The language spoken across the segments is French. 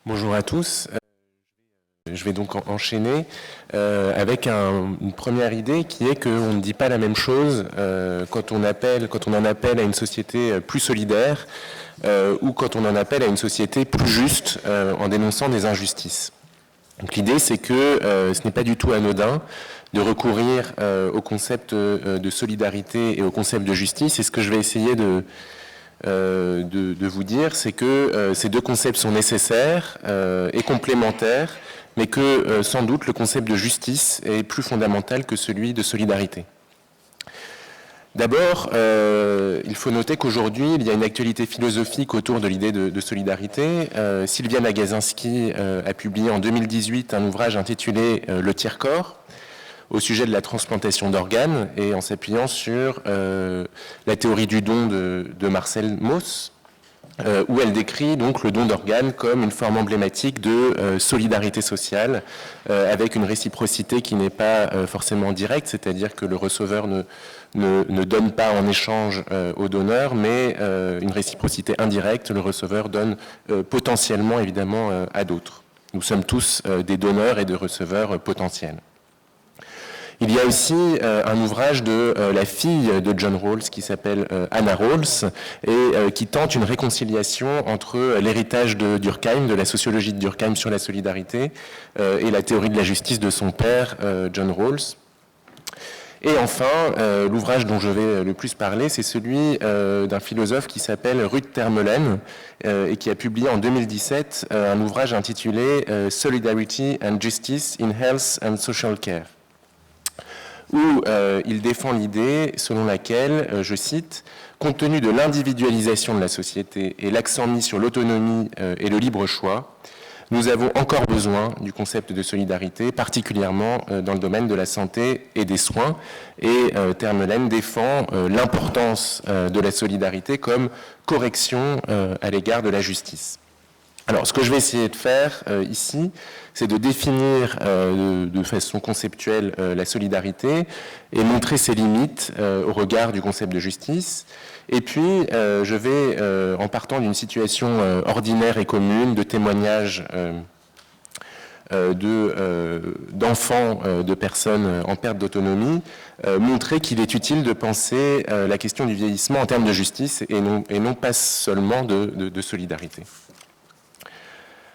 Bonjour à tous. Je vais donc enchaîner avec une première idée qui est qu'on ne dit pas la même chose quand on en appelle à une société plus solidaire ou quand on en appelle à une société plus juste en dénonçant des injustices. Donc l'idée, c'est que ce n'est pas du tout anodin de recourir au concept de solidarité et au concept de justice. Et ce que je vais essayer de vous dire, c'est que ces deux concepts sont nécessaires et complémentaires, mais que sans doute le concept de justice est plus fondamental que celui de solidarité. D'abord, il faut noter qu'aujourd'hui, il y a une actualité philosophique autour de l'idée de solidarité. Sylviane Agacinski a publié en 2018 un ouvrage intitulé « Le tiers-corps », au sujet de la transplantation d'organes et en s'appuyant sur la théorie du don de Marcel Mauss, où elle décrit donc le don d'organes comme une forme emblématique de solidarité sociale, avec une réciprocité qui n'est pas forcément directe, c'est-à-dire que le receveur ne donne pas en échange au donneur, mais une réciprocité indirecte, le receveur donne potentiellement évidemment à d'autres. Nous sommes tous des donneurs et des receveurs potentiels. Il y a aussi un ouvrage de la fille de John Rawls qui s'appelle Anna Rawls et qui tente une réconciliation entre l'héritage de Durkheim, de la sociologie de Durkheim sur la solidarité et la théorie de la justice de son père, John Rawls. Et enfin, l'ouvrage dont je vais le plus parler, c'est celui d'un philosophe qui s'appelle Ruud Termelen et qui a publié en 2017 un ouvrage intitulé Solidarity and Justice in Health and Social Care, où il défend l'idée selon laquelle, je cite, « Compte tenu de l'individualisation de la société et l'accent mis sur l'autonomie et le libre choix, nous avons encore besoin du concept de solidarité, particulièrement dans le domaine de la santé et des soins. » Et Termelen défend l'importance de la solidarité comme correction à l'égard de la justice. Alors, ce que je vais essayer de faire ici, c'est de définir de façon conceptuelle la solidarité et montrer ses limites au regard du concept de justice. Et puis, je vais, en partant d'une situation ordinaire et commune, de témoignages d'enfants, de personnes en perte d'autonomie, montrer qu'il est utile de penser la question du vieillissement en termes de justice et non pas seulement de solidarité.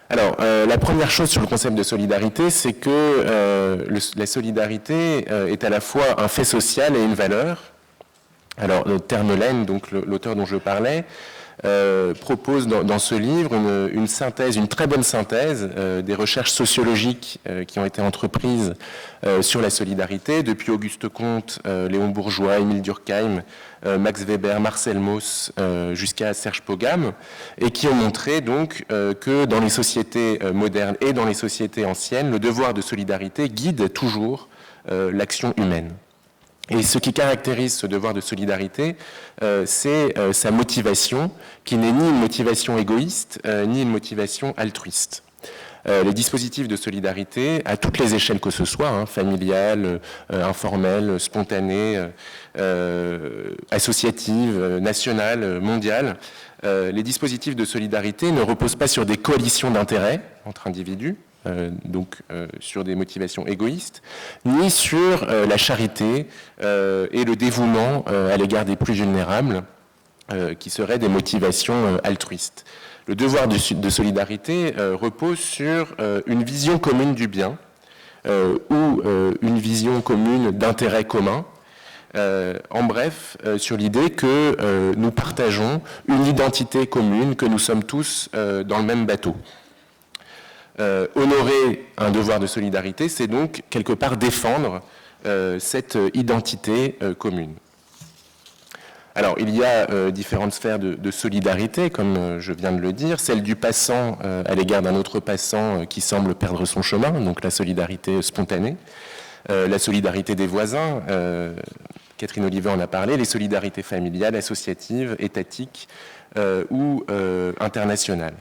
Alors, la première chose sur le concept de solidarité, c'est que la solidarité est à la fois un fait social et une valeur. Alors, Termelen, donc l'auteur dont je parlais, propose dans ce livre une synthèse, une très bonne synthèse des recherches sociologiques qui ont été entreprises sur la solidarité, depuis Auguste Comte, Léon Bourgeois, Émile Durkheim, Max Weber, Marcel Mauss, jusqu'à Serge Pogam, et qui ont montré donc que dans les sociétés modernes et dans les sociétés anciennes, le devoir de solidarité guide toujours l'action humaine. Et ce qui caractérise ce devoir de solidarité, c'est sa motivation, qui n'est ni une motivation égoïste, ni une motivation altruiste. Les dispositifs de solidarité, à toutes les échelles que ce soit, familiales, informelles, spontanées, associatives, nationales, mondiales, les dispositifs de solidarité ne reposent pas sur des coalitions d'intérêts entre individus, donc sur des motivations égoïstes, ni sur la charité et le dévouement à l'égard des plus vulnérables, qui seraient des motivations altruistes. Le devoir de solidarité repose sur une vision commune du bien ou une vision commune d'intérêt commun, en bref, sur l'idée que nous partageons une identité commune, que nous sommes tous dans le même bateau. Honorer un devoir de solidarité, c'est donc quelque part défendre cette identité commune. Alors, il y a différentes sphères de solidarité, comme je viens de le dire, celle du passant à l'égard d'un autre passant qui semble perdre son chemin, donc la solidarité spontanée, la solidarité des voisins, Catherine Olivet en a parlé, les solidarités familiales, associatives, étatiques ou internationales.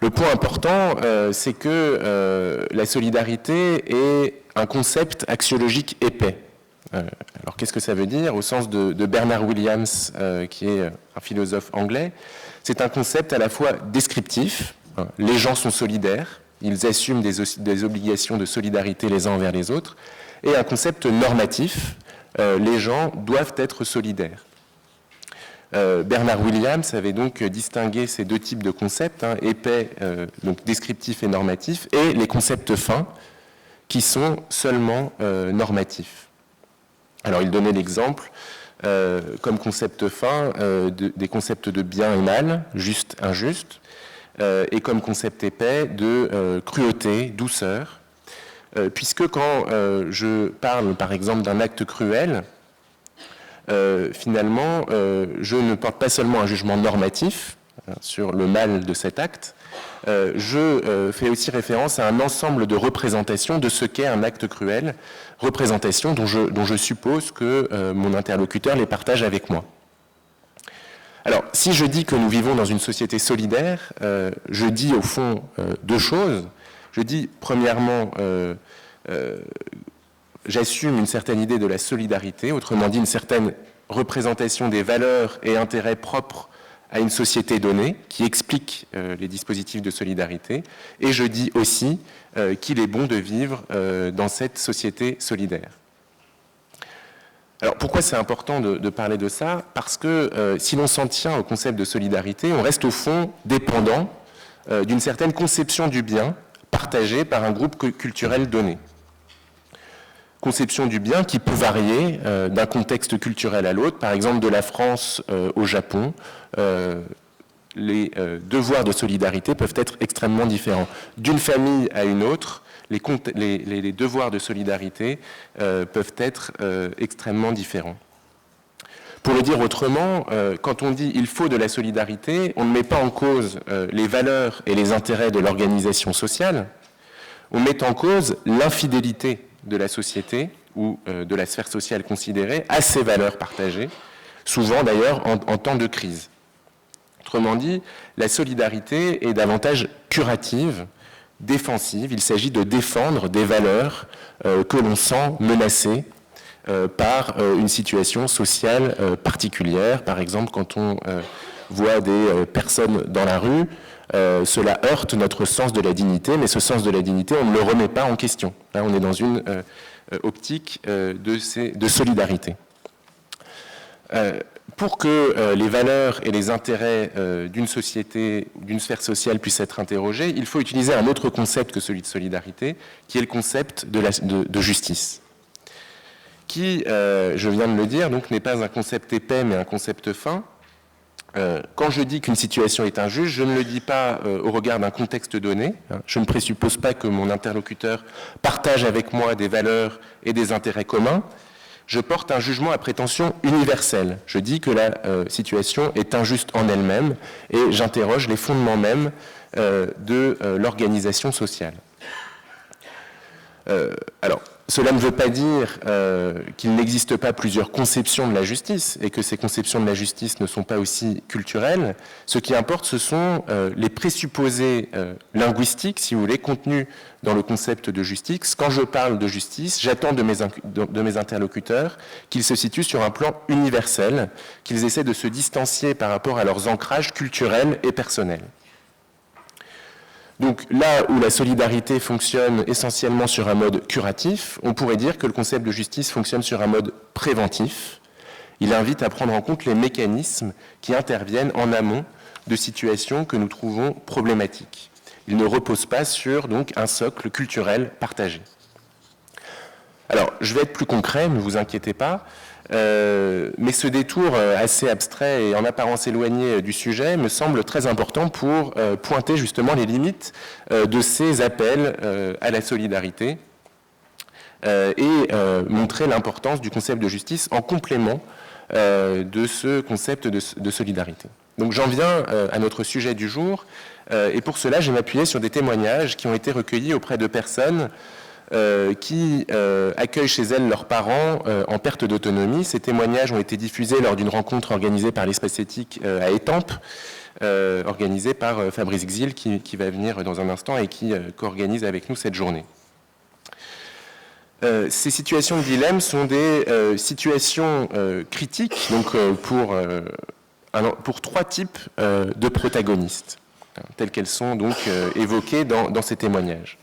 Le point important, c'est que la solidarité est un concept axiologique épais. Alors qu'est-ce que ça veut dire? Au sens de Bernard Williams, qui est un philosophe anglais, c'est un concept à la fois descriptif, Les gens sont solidaires, ils assument des obligations de solidarité les uns envers les autres, et un concept normatif, les gens doivent être solidaires. Bernard Williams avait donc distingué ces deux types de concepts, épais, donc descriptifs et normatifs, et les concepts fins, qui sont seulement normatifs. Alors il donnait l'exemple, comme concept fin, des concepts de bien et mal, juste, injuste, et comme concept épais de cruauté, douceur, puisque quand je parle par exemple d'un acte cruel, finalement, je ne porte pas seulement un jugement normatif sur le mal de cet acte, je fais aussi référence à un ensemble de représentations de ce qu'est un acte cruel, représentations dont je suppose que mon interlocuteur les partage avec moi. Alors, si je dis que nous vivons dans une société solidaire, je dis au fond deux choses. Je dis, premièrement, j'assume une certaine idée de la solidarité, autrement dit une certaine représentation des valeurs et intérêts propres à une société donnée, qui explique les dispositifs de solidarité, et je dis aussi qu'il est bon de vivre dans cette société solidaire. Alors pourquoi c'est important de parler de ça? Parce que si l'on s'en tient au concept de solidarité, on reste au fond dépendant d'une certaine conception du bien partagée par un groupe culturel donné. Conception du bien qui peut varier d'un contexte culturel à l'autre, par exemple de la France au Japon. Les devoirs de solidarité peuvent être extrêmement différents. D'une famille à une autre, les devoirs de solidarité peuvent être extrêmement différents. Pour le dire autrement, quand on dit « il faut de la solidarité », on ne met pas en cause les valeurs et les intérêts de l'organisation sociale, on met en cause l'infidélité de la société ou de la sphère sociale considérée à ces valeurs partagées, souvent d'ailleurs en temps de crise. Autrement dit, la solidarité est davantage curative, défensive. Il s'agit de défendre des valeurs que l'on sent menacées par une situation sociale particulière. Par exemple, quand on voit des personnes dans la rue, cela heurte notre sens de la dignité, mais ce sens de la dignité, on ne le remet pas en question. Là, on est dans une optique de solidarité. Pour que les valeurs et les intérêts d'une société, d'une sphère sociale puissent être interrogés, il faut utiliser un autre concept que celui de solidarité, qui est le concept de justice, qui, je viens de le dire, donc n'est pas un concept épais, mais un concept fin. Quand je dis qu'une situation est injuste, je ne le dis pas au regard d'un contexte donné. Je ne présuppose pas que mon interlocuteur partage avec moi des valeurs et des intérêts communs. Je porte un jugement à prétention universelle. Je dis que la situation est injuste en elle-même et j'interroge les fondements mêmes de l'organisation sociale. Alors, cela ne veut pas dire qu'il n'existe pas plusieurs conceptions de la justice et que ces conceptions de la justice ne sont pas aussi culturelles. Ce qui importe, ce sont les présupposés linguistiques, si vous voulez, contenus dans le concept de justice. Quand je parle de justice, j'attends de mes interlocuteurs qu'ils se situent sur un plan universel, qu'ils essaient de se distancier par rapport à leurs ancrages culturels et personnels. Donc là où la solidarité fonctionne essentiellement sur un mode curatif, on pourrait dire que le concept de justice fonctionne sur un mode préventif. Il invite à prendre en compte les mécanismes qui interviennent en amont de situations que nous trouvons problématiques. Il ne repose pas sur donc, un socle culturel partagé. Alors, je vais être plus concret, ne vous inquiétez pas. Mais ce détour assez abstrait et en apparence éloigné du sujet me semble très important pour pointer justement les limites de ces appels à la solidarité et montrer l'importance du concept de justice en complément de ce concept de solidarité. Donc j'en viens à notre sujet du jour et pour cela je vais m'appuyer sur des témoignages qui ont été recueillis auprès de personnes qui accueillent chez elles leurs parents en perte d'autonomie. Ces témoignages ont été diffusés lors d'une rencontre organisée par l'Espace Éthique à Étampes, organisée par Fabrice Xil, qui va venir dans un instant et qui co-organise avec nous cette journée. Ces situations de dilemme sont des situations critiques donc, pour trois types de protagonistes. telles qu'elles sont donc évoquées dans ces témoignages.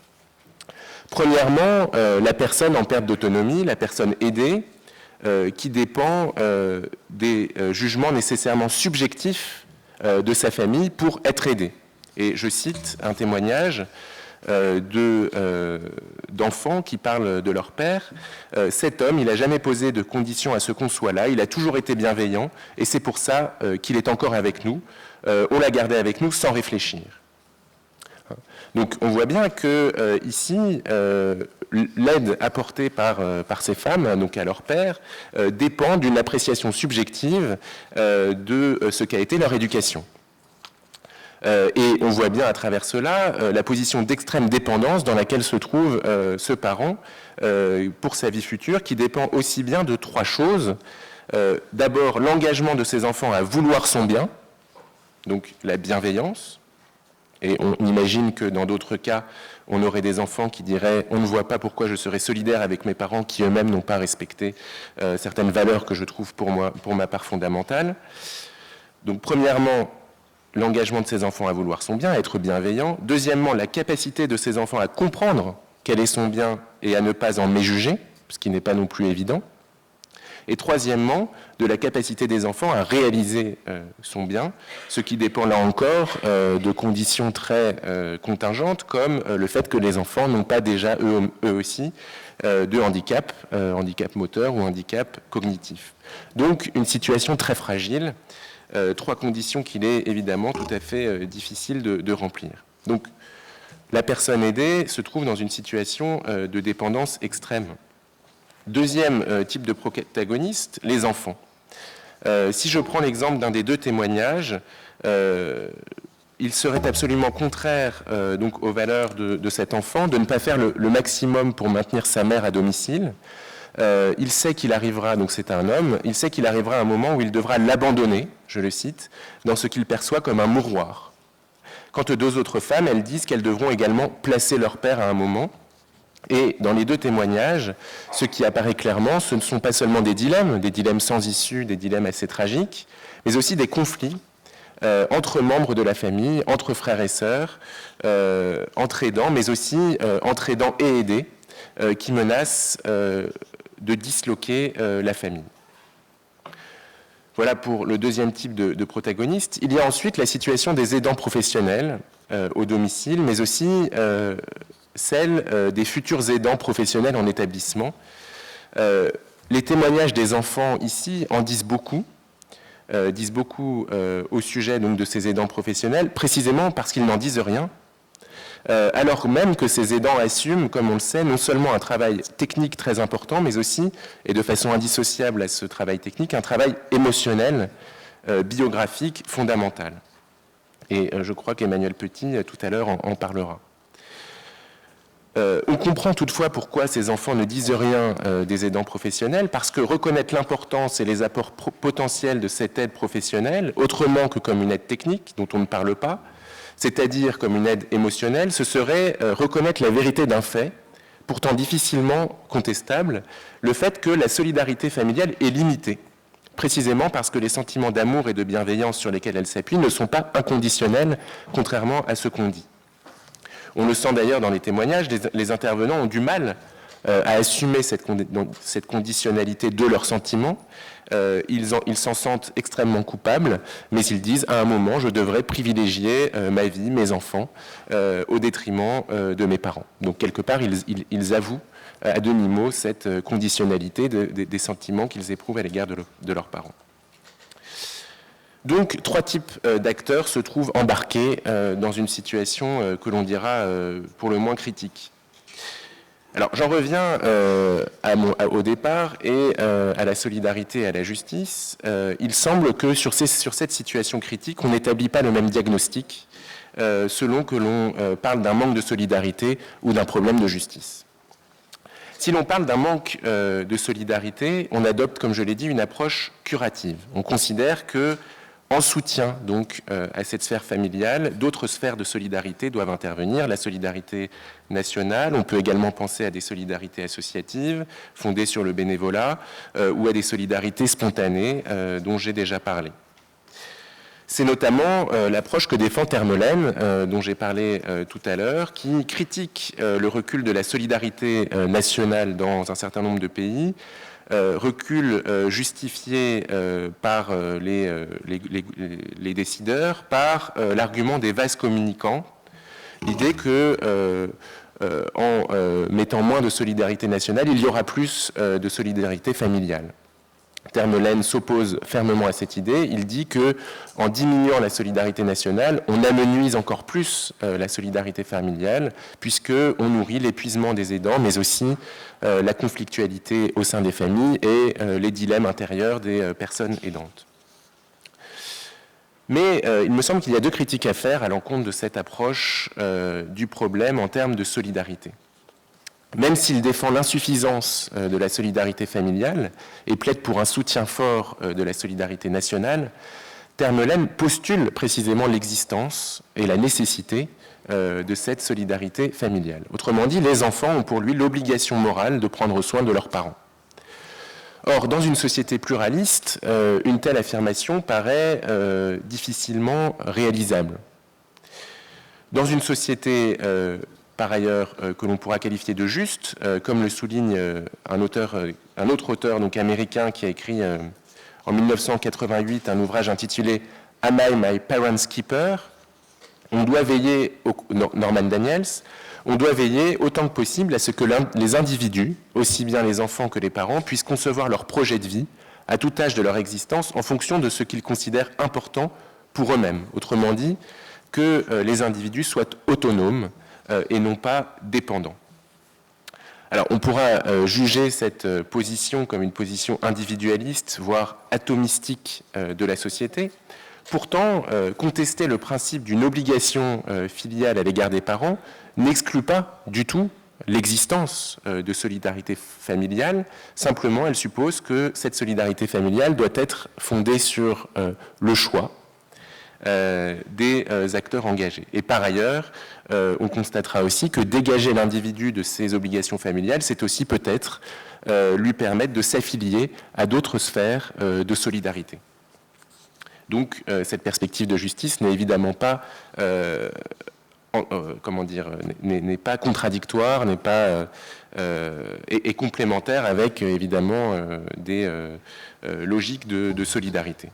Premièrement, la personne en perte d'autonomie, la personne aidée, qui dépend des jugements nécessairement subjectifs de sa famille pour être aidée. Et je cite un témoignage d'enfants qui parlent de leur père. Cet homme, il n'a jamais posé de conditions à ce qu'on soit là, il a toujours été bienveillant, et c'est pour ça qu'il est encore avec nous. On l'a gardé avec nous sans réfléchir. Donc on voit bien que ici, l'aide apportée par ces femmes, donc à leur père, dépend d'une appréciation subjective de ce qu'a été leur éducation. Et on voit bien à travers cela la position d'extrême dépendance dans laquelle se trouve ce parent pour sa vie future, qui dépend aussi bien de trois choses. D'abord, l'engagement de ses enfants à vouloir son bien, donc la bienveillance. Et on imagine que dans d'autres cas, on aurait des enfants qui diraient « on ne voit pas pourquoi je serais solidaire avec mes parents qui eux-mêmes n'ont pas respecté certaines valeurs que je trouve pour ma part fondamentales ». Donc premièrement, l'engagement de ses enfants à vouloir son bien, à être bienveillant. Deuxièmement, la capacité de ses enfants à comprendre quel est son bien et à ne pas en méjuger, ce qui n'est pas non plus évident. Et troisièmement, de la capacité des enfants à réaliser son bien, ce qui dépend là encore de conditions très contingentes, comme le fait que les enfants n'ont pas déjà eux aussi de handicap, handicap moteur ou handicap cognitif. Donc une situation très fragile, trois conditions qu'il est évidemment tout à fait difficile de remplir. Donc la personne aidée se trouve dans une situation de dépendance extrême. Deuxième type de protagoniste, les enfants. Si je prends l'exemple d'un des deux témoignages, il serait absolument contraire donc aux valeurs de cet enfant de ne pas faire le maximum pour maintenir sa mère à domicile. Il sait qu'il arrivera, donc c'est un homme, il sait qu'il arrivera un moment où il devra l'abandonner, je le cite, dans ce qu'il perçoit comme un mouroir. Quant aux deux autres femmes, elles disent qu'elles devront également placer leur père à un moment. Et dans les deux témoignages, ce qui apparaît clairement, ce ne sont pas seulement des dilemmes sans issue, des dilemmes assez tragiques, mais aussi des conflits entre membres de la famille, entre frères et sœurs, entre aidants, mais aussi entre aidants et aidés, qui menacent de disloquer la famille. Voilà pour le deuxième type de protagoniste. Il y a ensuite la situation des aidants professionnels au domicile, mais aussi celle des futurs aidants professionnels en établissement. Les témoignages des enfants ici en disent beaucoup au sujet donc, de ces aidants professionnels, précisément parce qu'ils n'en disent rien, alors même que ces aidants assument, comme on le sait, non seulement un travail technique très important, mais aussi, et de façon indissociable à ce travail technique, un travail émotionnel, biographique, fondamental. Et je crois qu'Emmanuel Petit, tout à l'heure, en parlera. On comprend toutefois pourquoi ces enfants ne disent rien des aidants professionnels, parce que reconnaître l'importance et les apports potentiels de cette aide professionnelle, autrement que comme une aide technique dont on ne parle pas, c'est-à-dire comme une aide émotionnelle, ce serait reconnaître la vérité d'un fait, pourtant difficilement contestable, le fait que la solidarité familiale est limitée, précisément parce que les sentiments d'amour et de bienveillance sur lesquels elle s'appuie ne sont pas inconditionnels, contrairement à ce qu'on dit. On le sent d'ailleurs dans les témoignages, les intervenants ont du mal à assumer cette conditionnalité de leurs sentiments. Ils s'en sentent extrêmement coupables, mais ils disent à un moment, je devrais privilégier ma vie, mes enfants, au détriment de mes parents. Donc quelque part, ils avouent à demi-mot cette conditionnalité des sentiments qu'ils éprouvent à l'égard de leurs parents. Donc, trois types d'acteurs se trouvent embarqués dans une situation que l'on dira pour le moins critique. Alors, j'en reviens au départ et à la solidarité et à la justice. Il semble que sur cette situation critique, on n'établit pas le même diagnostic selon que l'on parle d'un manque de solidarité ou d'un problème de justice. Si l'on parle d'un manque de solidarité, on adopte, comme je l'ai dit, une approche curative. On considère que en soutien donc à cette sphère familiale, d'autres sphères de solidarité doivent intervenir. La solidarité nationale, on peut également penser à des solidarités associatives fondées sur le bénévolat ou à des solidarités spontanées dont j'ai déjà parlé. C'est notamment l'approche que défend Termelen, dont j'ai parlé tout à l'heure, qui critique le recul de la solidarité nationale dans un certain nombre de pays, recul justifié par les décideurs, par l'argument des vases communicants, l'idée que en mettant moins de solidarité nationale, il y aura plus de solidarité familiale. Termelen s'oppose fermement à cette idée. Il dit que, en diminuant la solidarité nationale, on amenuise encore plus la solidarité familiale, puisqu'on nourrit l'épuisement des aidants, mais aussi la conflictualité au sein des familles et les dilemmes intérieurs des personnes aidantes. Mais il me semble qu'il y a deux critiques à faire à l'encontre de cette approche du problème en termes de solidarité. Même s'il défend l'insuffisance de la solidarité familiale et plaide pour un soutien fort de la solidarité nationale, Termelen postule précisément l'existence et la nécessité de cette solidarité familiale. Autrement dit, les enfants ont pour lui l'obligation morale de prendre soin de leurs parents. Or, dans une société pluraliste, une telle affirmation paraît difficilement réalisable. Dans une société par ailleurs, que l'on pourra qualifier de juste, comme le souligne un autre auteur donc américain qui a écrit en 1988 un ouvrage intitulé « Am I my parents' keeper ?», on doit veiller, Norman Daniels, on doit veiller autant que possible à ce que les individus, aussi bien les enfants que les parents, puissent concevoir leur projet de vie à tout âge de leur existence en fonction de ce qu'ils considèrent important pour eux-mêmes. Autrement dit, que les individus soient autonomes et non pas dépendants. Alors, on pourra juger cette position comme une position individualiste, voire atomistique de la société. Pourtant, contester le principe d'une obligation filiale à l'égard des parents n'exclut pas du tout l'existence de solidarité familiale. Simplement, elle suppose que cette solidarité familiale doit être fondée sur le choix des acteurs engagés. Et par ailleurs, on constatera aussi que dégager l'individu de ses obligations familiales, c'est aussi peut-être lui permettre de s'affilier à d'autres sphères de solidarité. Donc cette perspective de justice n'est évidemment pas, n'est pas contradictoire, n'est pas est complémentaire avec évidemment des logiques de solidarité.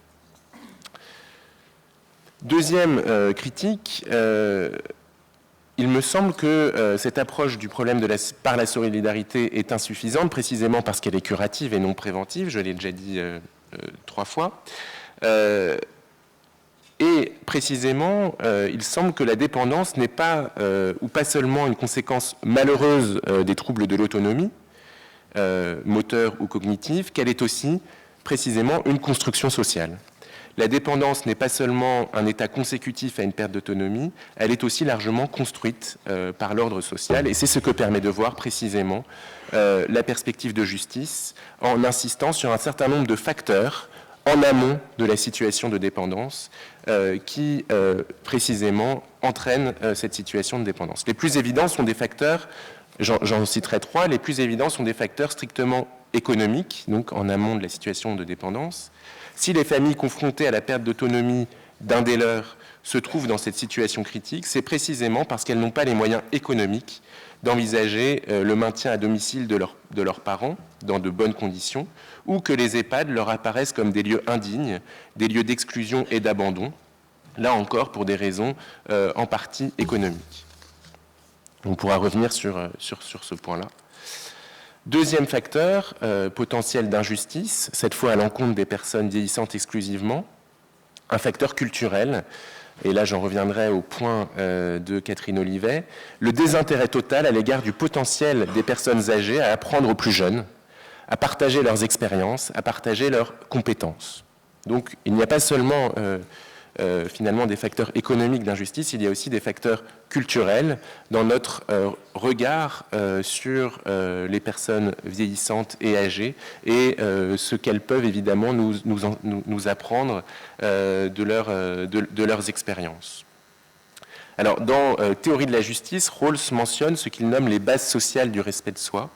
Deuxième critique, il me semble que cette approche du problème par la solidarité est insuffisante, précisément parce qu'elle est curative et non préventive, je l'ai déjà dit 3 fois. Et précisément, il semble que la dépendance n'est pas, ou pas seulement une conséquence malheureuse des troubles de l'autonomie, moteur ou cognitive, qu'elle est aussi précisément une construction sociale. La dépendance n'est pas seulement un état consécutif à une perte d'autonomie, elle est aussi largement construite par l'ordre social, et c'est ce que permet de voir précisément la perspective de justice en insistant sur un certain nombre de facteurs en amont de la situation de dépendance qui précisément entraînent cette situation de dépendance. Les plus évidents sont des facteurs, j'en citerai 3, les plus évidents sont des facteurs strictement économiques, donc en amont de la situation de dépendance. Si les familles confrontées à la perte d'autonomie d'un des leurs se trouvent dans cette situation critique, c'est précisément parce qu'elles n'ont pas les moyens économiques d'envisager le maintien à domicile de leurs parents dans de bonnes conditions, ou que les EHPAD leur apparaissent comme des lieux indignes, des lieux d'exclusion et d'abandon, là encore pour des raisons en partie économiques. On pourra revenir sur ce point-là. Deuxième facteur, potentiel d'injustice, cette fois à l'encontre des personnes vieillissantes exclusivement, un facteur culturel, et là j'en reviendrai au point de Catherine Olivet, le désintérêt total à l'égard du potentiel des personnes âgées à apprendre aux plus jeunes, à partager leurs expériences, à partager leurs compétences. Donc il n'y a pas seulement finalement des facteurs économiques d'injustice, il y a aussi des facteurs culturels dans notre regard sur les personnes vieillissantes et âgées et ce qu'elles peuvent évidemment nous apprendre de leurs expériences. Alors, dans Théorie de la justice, Rawls mentionne ce qu'il nomme les bases sociales du respect de soi.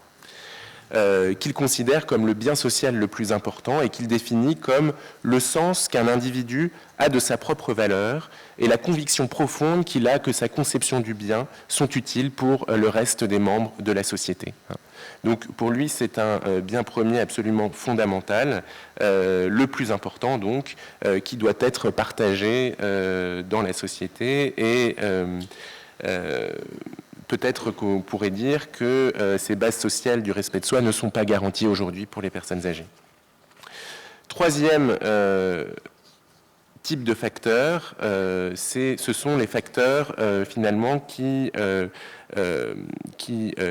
qu'il considère comme le bien social le plus important et qu'il définit comme le sens qu'un individu a de sa propre valeur et la conviction profonde qu'il a que sa conception du bien sont utiles pour le reste des membres de la société. Donc pour lui, c'est un bien premier absolument fondamental, le plus important donc, qui doit être partagé dans la société et peut-être qu'on pourrait dire que ces bases sociales du respect de soi ne sont pas garanties aujourd'hui pour les personnes âgées. Troisième type de facteurs, ce sont les facteurs finalement qui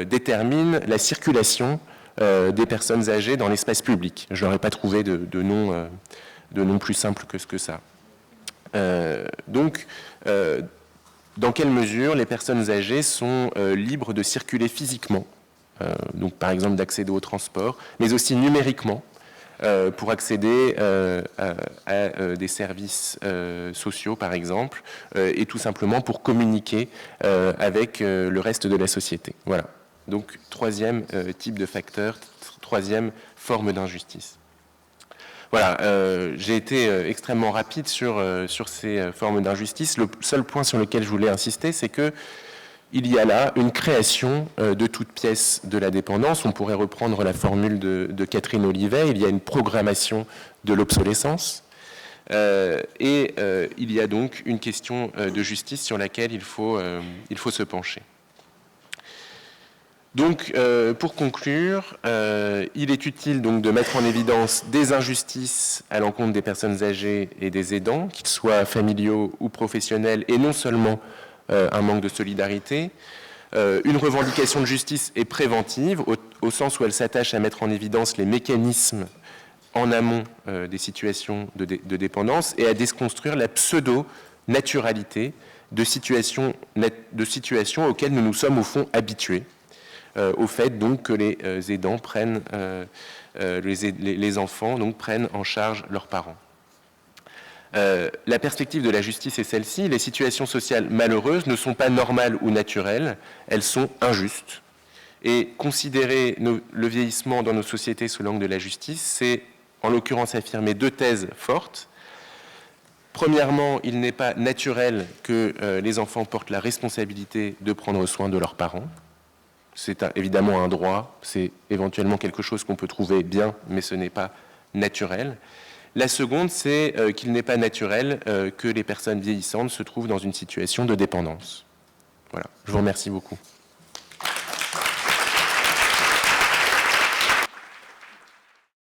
déterminent la circulation des personnes âgées dans l'espace public. Je n'aurais pas trouvé de nom plus simple que ça. Dans quelle mesure les personnes âgées sont libres de circuler physiquement, donc par exemple d'accéder au transport, mais aussi numériquement, pour accéder à des services sociaux, par exemple, et tout simplement pour communiquer avec le reste de la société. Voilà. Donc, troisième type de facteur, troisième forme d'injustice. Voilà, j'ai été extrêmement rapide sur ces formes d'injustice. Le seul point sur lequel je voulais insister, c'est que il y a là une création de toute pièce de la dépendance. On pourrait reprendre la formule de Catherine Olivet. Il y a une programmation de l'obsolescence. Il y a donc une question de justice sur laquelle il faut se pencher. Donc, pour conclure, il est utile donc de mettre en évidence des injustices à l'encontre des personnes âgées et des aidants, qu'ils soient familiaux ou professionnels, et non seulement un manque de solidarité. Une revendication de justice est préventive, au sens où elle s'attache à mettre en évidence les mécanismes en amont des situations de dépendance et à déconstruire la pseudo-naturalité de situations auxquelles nous nous sommes au fond habitués. Au fait donc que les aidants prennent, les enfants donc prennent en charge leurs parents. La perspective de la justice est celle-ci. Les situations sociales malheureuses ne sont pas normales ou naturelles, elles sont injustes. Et considérer le vieillissement dans nos sociétés sous l'angle de la justice, c'est en l'occurrence affirmer deux thèses fortes. Premièrement, il n'est pas naturel que les enfants portent la responsabilité de prendre soin de leurs parents. C'est évidemment un droit, c'est éventuellement quelque chose qu'on peut trouver bien, mais ce n'est pas naturel. La seconde, c'est qu'il n'est pas naturel que les personnes vieillissantes se trouvent dans une situation de dépendance. Voilà, je vous remercie beaucoup.